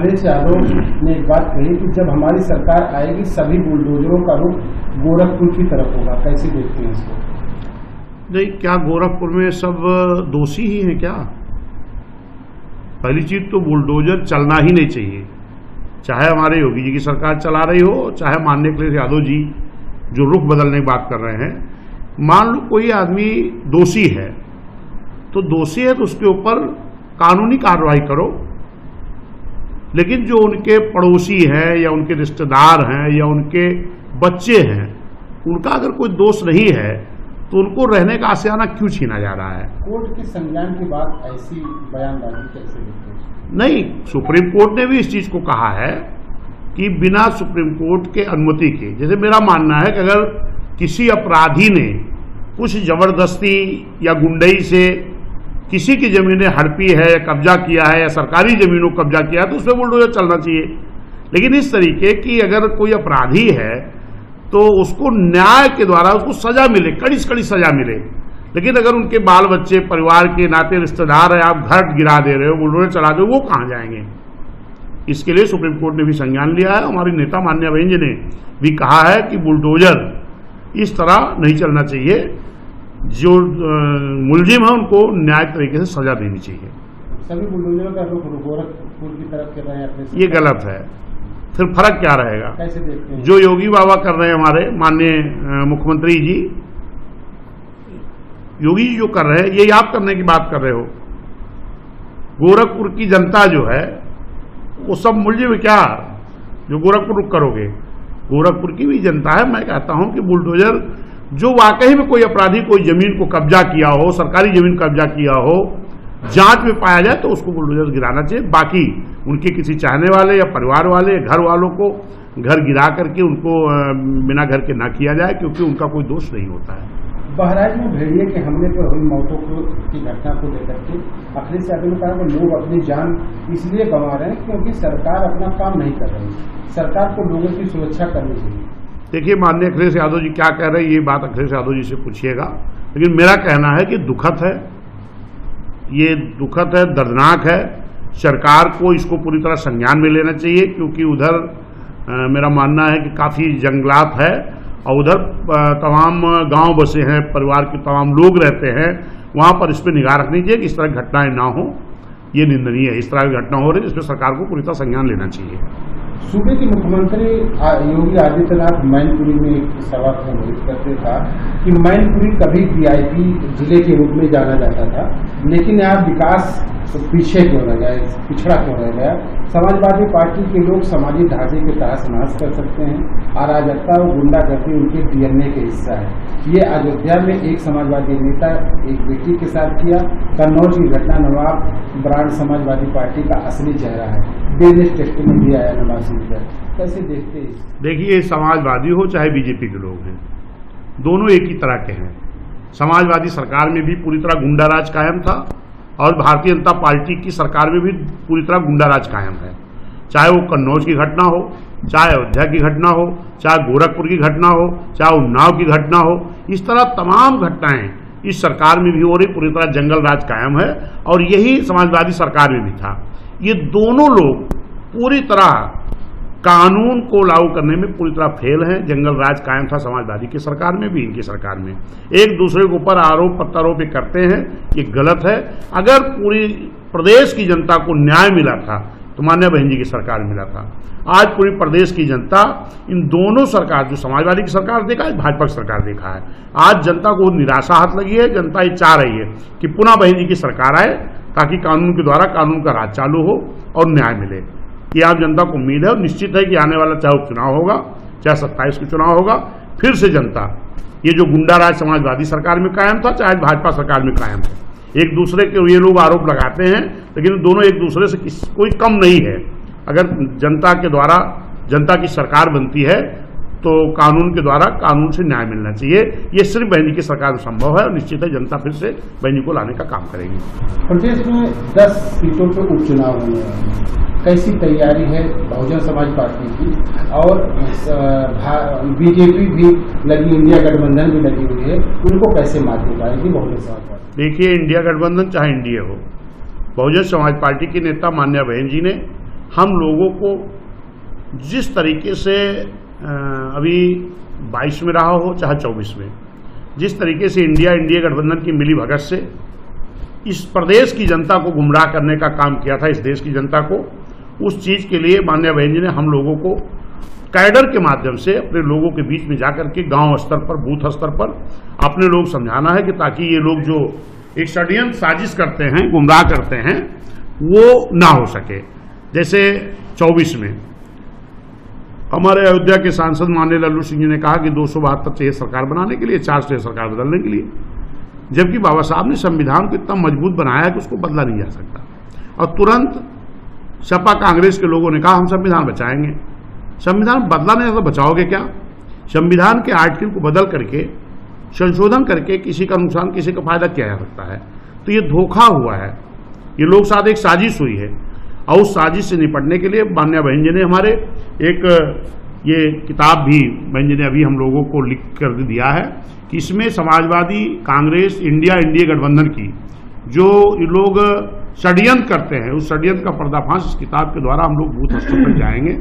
अखिलेश यादव ने एक बात कही कि जब हमारी सरकार आएगी सभी बुलडोजरों का रुख गोरखपुर की तरफ होगा, कैसे देखते हैं इसको? नहीं, क्या गोरखपुर में सब दोषी ही हैं क्या? पहली चीज तो बुलडोजर चलना ही नहीं चाहिए, चाहे हमारे योगी जी की सरकार चला रही हो, चाहे माननीय अखिलेश यादव जी जो रुख बदलने की बात कर रहे हैं। मान लो कोई आदमी दोषी है तो दोषी है तो उसके ऊपर कानूनी कार्रवाई करो, लेकिन जो उनके पड़ोसी हैं या उनके रिश्तेदार हैं या उनके बच्चे हैं, उनका अगर कोई दोष नहीं है तो उनको रहने का आशियाना क्यों छीना जा रहा है? कोर्ट के संज्ञान की बात ऐसी बयानबाजी कैसे देखते हैं? नहीं, सुप्रीम कोर्ट ने भी इस चीज को कहा है कि बिना सुप्रीम कोर्ट के अनुमति के, जैसे मेरा मानना है कि अगर किसी अपराधी ने कुछ जबरदस्ती या गुंडई से किसी की जमीनें हड़पी है या कब्जा किया है या सरकारी जमीनों को कब्जा किया है तो उसमें बुलडोजर चलना चाहिए। लेकिन इस तरीके की अगर कोई अपराधी है तो उसको न्याय के द्वारा उसको सजा मिले, कड़ी से कड़ी सजा मिले। लेकिन अगर उनके बाल बच्चे, परिवार के नाते रिश्तेदार है, आप घर गिरा दे रहे हो, बुलडोजर चला दे, वो कहाँ जाएंगे? इसके लिए सुप्रीम कोर्ट ने भी संज्ञान लिया है। हमारी नेता मान्या बहन जी ने भी कहा है कि बुलडोजर इस तरह नहीं चलना चाहिए, जो मुलजिम है उनको न्याय तरीके से सजा देनी चाहिए। सभी बुलडोजरों का रुख गोरखपुर की तरफ कर रहे हैं, ये गलत है। फिर फर्क क्या रहेगा? कैसे देखते हैं? जो योगी बाबा कर रहे हैं, हमारे माननीय मुख्यमंत्री जी, योगी जी जो कर रहे हैं, यही आप करने की बात कर रहे हो। गोरखपुर की जनता जो है वो सब मुलजिम क्या जो गोरखपुर रुक करोगे? गोरखपुर की भी जनता है। मैं कहता हूं कि बुलडोजर जो वाकई में कोई अपराधी कोई जमीन को कब्जा किया हो, सरकारी जमीन कब्जा किया हो, जांच में पाया जाए तो उसको बुलडोजर गिराना चाहिए। बाकी उनके किसी चाहने वाले या परिवार वाले, घर वालों को घर गिरा करके उनको बिना घर के ना किया जाए, क्योंकि उनका कोई दोष नहीं होता है। बहराइच में भेड़िए के हमले पर हुई मौतों की घटना को लेकर के अखिलेश यादव ने कहा कि लोग अपनी जान इसलिए गंवा रहे हैं क्योंकि सरकार अपना काम नहीं कर रही। सरकार को लोगों की सुरक्षा करनी चाहिए। देखिए, माननीय अखिलेश यादव जी क्या कह रहे हैं, ये बात अखिलेश यादव जी से पूछिएगा। लेकिन मेरा कहना है कि दुखद है, ये दुखद है, दर्दनाक है। सरकार को इसको पूरी तरह संज्ञान में लेना चाहिए, क्योंकि उधर मेरा मानना है कि काफ़ी जंगलात है और उधर तमाम गांव बसे हैं, परिवार के तमाम लोग रहते हैं, वहां पर इस पर निगाह रखनी चाहिए कि इस तरह घटनाएं ना हो। ये निंदनीय है, इस तरह की घटना हो रही है, जिसमें सरकार को पूरी तरह संज्ञान लेना चाहिए। सूबे के मुख्यमंत्री योगी आदित्यनाथ मैनपुरी में एक सभा को संबोधित करते था कि मैनपुरी कभी वीआईपी जिले के रूप में जाना जाता था, लेकिन यहाँ विकास पीछे क्यों रह गया, पिछड़ा क्यों रह गया? समाजवादी पार्टी के लोग समाजी ढांचे के तहस नहस कर सकते हैं, अराजकता और गुंडागर्दी उनके डीएनए के हिस्सा है। ये अयोध्या में एक समाजवादी नेता एक बेटी के साथ किया। कन्नौज की घटना नवाब ब्रांड समाजवादी पार्टी का असली चेहरा है। बिजनेस टेस्टिंग भी आया नवाब सिंह पर, कैसे देखते हैं? देखिए, समाजवादी हो चाहे बीजेपी के लोग हैं, दोनों एक ही तरह के हैं। समाजवादी सरकार में भी पूरी तरह गुंडाराज कायम था और भारतीय जनता पार्टी की सरकार में भी पूरी तरह गुंडाराज कायम है। चाहे वो कन्नौज की घटना हो, चाहे अयोध्या की घटना हो, चाहे गोरखपुर की घटना हो, चाहे उन्नाव की घटना हो, इस तरह तमाम घटनाएं इस सरकार में भी हो रही। पूरी तरह जंगल राज कायम है और यही समाजवादी सरकार में भी था। ये दोनों लोग पूरी तरह कानून को लागू करने में पूरी तरह फेल हैं। जंगल राज कायम था समाजवादी की सरकार में भी, इनकी सरकार में। एक दूसरे के ऊपर आरोप प्रत्यारोप करते हैं, ये गलत है। अगर पूरी प्रदेश की जनता को न्याय मिला था तो मान्या बहन जी की सरकार मिला था। आज पूरी प्रदेश की जनता इन दोनों सरकार, जो समाजवादी की सरकार देखा है, भाजपा की सरकार देखा है, आज जनता को निराशा हाथ लगी है। जनता ये चाह रही है कि पुनः बहन जी की सरकार आए ताकि कानून के द्वारा कानून का राज चालू हो और न्याय मिले। ये आप जनता को उम्मीद है और निश्चित है कि आने वाला चाहे उपचुनाव होगा, चाहे 27 का चुनाव होगा, फिर से जनता ये जो गुंडाराज समाजवादी सरकार में कायम था, चाहे भाजपा सरकार में कायम है, एक दूसरे के ये लोग आरोप लगाते हैं, लेकिन दोनों एक दूसरे से कोई कम नहीं है। अगर जनता के द्वारा जनता की सरकार बनती है तो कानून के द्वारा कानून से न्याय मिलना चाहिए। ये सिर्फ बहन जी की सरकार में संभव है और निश्चित है जनता फिर से बहन जी को लाने का काम करेगी। प्रदेश में 10 सीटों पर उपचुनाव होने वाले हैं, कैसी तैयारी है बहुजन समाज पार्टी की? और बीजेपी भी लगी, इंडिया गठबंधन भी लगी हुई है, उनको कैसे मात दी जाएगी बहुजन समाज पार्टी? देखिए, इंडिया गठबंधन चाहे इंडिया हो, बहुजन समाज पार्टी के नेता मान्या बहन जी ने हम लोगों को जिस तरीके से अभी 22 में रहा हो चाहे 24 में, जिस तरीके से इंडिया गठबंधन की मिली भगत से इस प्रदेश की जनता को गुमराह करने का काम किया था, इस देश की जनता को, उस चीज़ के लिए माननीय बहन जी ने हम लोगों को कैडर के माध्यम से अपने लोगों के बीच में जाकर के गांव स्तर पर, बूथ स्तर पर अपने लोग समझाना है कि ताकि ये लोग जो एक षड्यंत्र साजिश करते हैं, गुमराह करते हैं, वो ना हो सके। जैसे 24 में हमारे अयोध्या के सांसद माननीय लल्लू सिंह जी ने कहा कि 272 चाहिए सरकार बनाने के लिए, 4 चाहिए सरकार बदलने के लिए, जबकि बाबा साहब ने संविधान को इतना मजबूत बनाया कि उसको बदला नहीं जा सकता। और तुरंत सपा कांग्रेस के लोगों ने कहा हम संविधान बचाएंगे। संविधान बदला नहीं तो बचाओगे क्या? संविधान के आर्टिकल को बदल करके, संशोधन करके किसी का नुकसान, किसी का फायदा किया जा सकता है? तो ये धोखा हुआ है, ये लोग साथ एक साजिश हुई है। और उस साजिश से निपटने के लिए माननीय बहन जी ने हमारे एक ये किताब भी बहन जी ने अभी हम लोगों को लिख कर दिया है कि इसमें समाजवादी, कांग्रेस, इंडिया गठबंधन की जो ये लोग षड्यंत्र करते हैं, उस षड्यंत्र का पर्दाफाश इस किताब के द्वारा हम लोग बूथ स्तर पर जाएंगे।